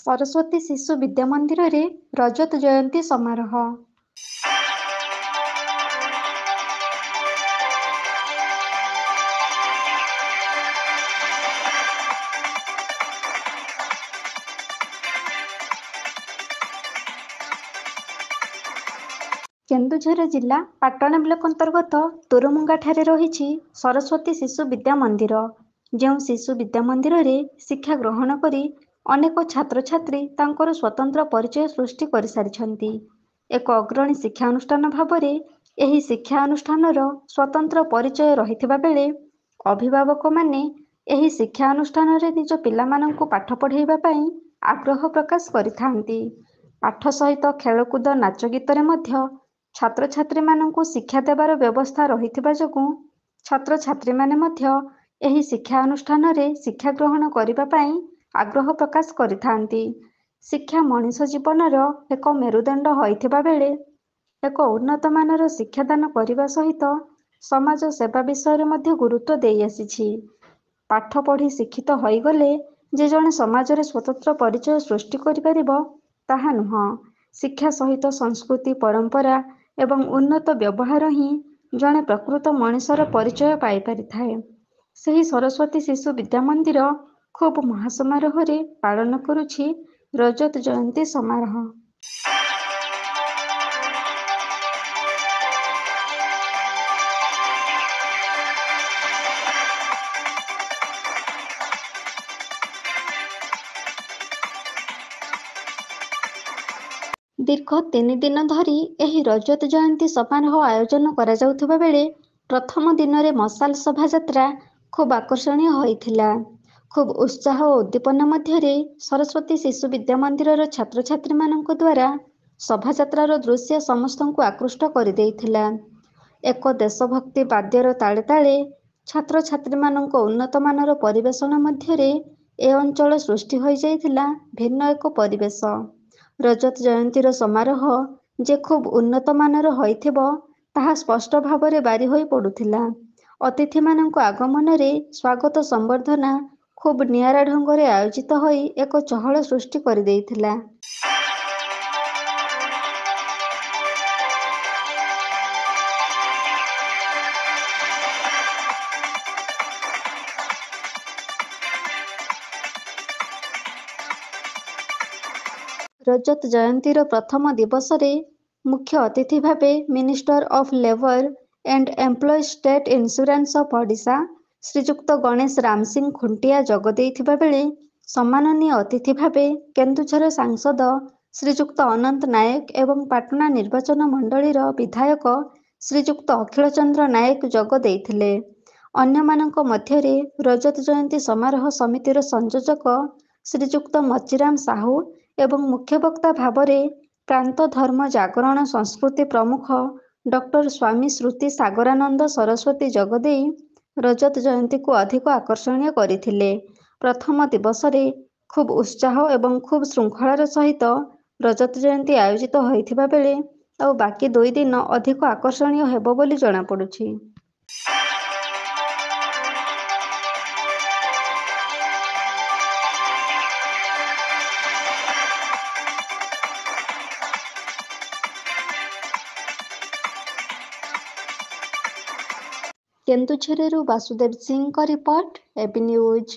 सरस्वती शिशु विद्या मंदिर रे रजत जयंती समारोह। केन्दुझर जिला पाटण ब्लॉक अंतर्गत तुरुमुंगा ठारे रही सरस्वती शिशु विद्या मंदिर। जो शिशु विद्या मंदिर रे शिक्षा ग्रहण करी अनेक छात्र छात्री तांकर स्वतंत्र परिचय सृष्टि कर सारिछंती। एक अग्रणी शिक्षा अनुष्ठान भावरे एही शिक्षा अनुष्ठानर स्वतंत्र परिचय रहिथिबा बेले अभिभावक माने एही शिक्षा अनुष्ठान रे निज पिलामानंकु पाठ पढ़ाइबा पई आग्रह प्रकाश करिथांती। पाठ सहित खेलकूद नाच गीतरे मध्य छात्र छात्री मानंकु शिक्षा देवार व्यवस्था रहिथिबा जोगु छात्र छात्री माने मध्य एही शिक्षा अनुष्ठान रे शिक्षा ग्रहण करिबा पई आग्रह प्रकाश करिथांती। शिक्षा मनीष जीवनर एक मेरुदंड होइथिबा बेले एक उन्नत मानर शिक्षादान करिबा सहित समाज सेवा विषय मध्य गुरुत्व देई आसीछि। पाठ पढ़ी शिक्षित होइगले जे जणे समाज रे स्वतंत्र परिचय सृष्टि करि परिबो ताहा नुह। शिक्षा सहित संस्कृति परंपरा एवं उन्नत व्यवहार ही जणे प्रकृत मनीषर परिचय पाई परिथाए। सही सरस्वती शिशु विद्या मंदिर खूब महासमारोह रे पालन करुछि रजत जयंती समारोह। दीर्घ 3 दिन धरी एही रजत जयंती समारोह आयोजन करा जाउथबा बेले प्रथम दिन रे मशाल शोभा यात्रा खूब आकर्षणीय होइथिला। खूब उत्साह और उद्दीपना मध्य सरस्वती शिशु विद्या मंदिर छात्र छात्री मानक द्वारा शोभा यात्रार दृश्य समस्तଙ୍କୁ आकृष्ट कर देइथिला। एक देशभक्ति वाद्यर ताले ताले छात्र छात्री मानक उन्नत मानर परिवेशन मध्य ए अंचल सृष्टि होई जाइथिला भिन्न एक परिवेश। रजत जयंतीर समारोह जे खूब उन्नत मानर होइथिबो ताहा स्पष्ट भावरे बारी होई पडुथिला। अतिथि मानक आगमन रे स्वागत संबर्धना खूब नियारा ढंगरे आयोजित होई एक चहल सृष्टि कर देइथिला। रजत जयंतीर प्रथम दिवस रे मुख्य अतिथि भावे minister of labour and employ state insurance of Odisha Srijukta Ganesh Ram Singh Khuntia जोग देइथिबा बेले सम्माननीय अतिथि भावे केन्दुझर सांसद श्रीजुक्त अनंत नायक एवं पाटना निर्वाचन मंडलीर विधायक श्रीजुक्त अखिल चंद्र नायक जोग देइथिले। अन्य मानक मध्यरे रजत जयंती समारोह समितिर संयोजक श्रीजुक्त मचिराम साहू एवं मुख्य वक्ता भावरे प्रांत धर्म जागरण संस्कृति प्रमुख डॉक्टर स्वामी श्रुति सागरानंद सरस्वती जोगदेई रजत जयंती को अधिक आकर्षणीय करिथिले। प्रथम दिवस रे खूब उत्साह एवं खूब श्रृंखलार सहित रजत जयंती आयोजित होइथिबा बेले और बाकी 2 दिन अधिक आकर्षणीय हेबो बोली जणा पडुछि। केन्दुझरु वासुदेव सिंह का रिपोर्ट एबी न्यूज।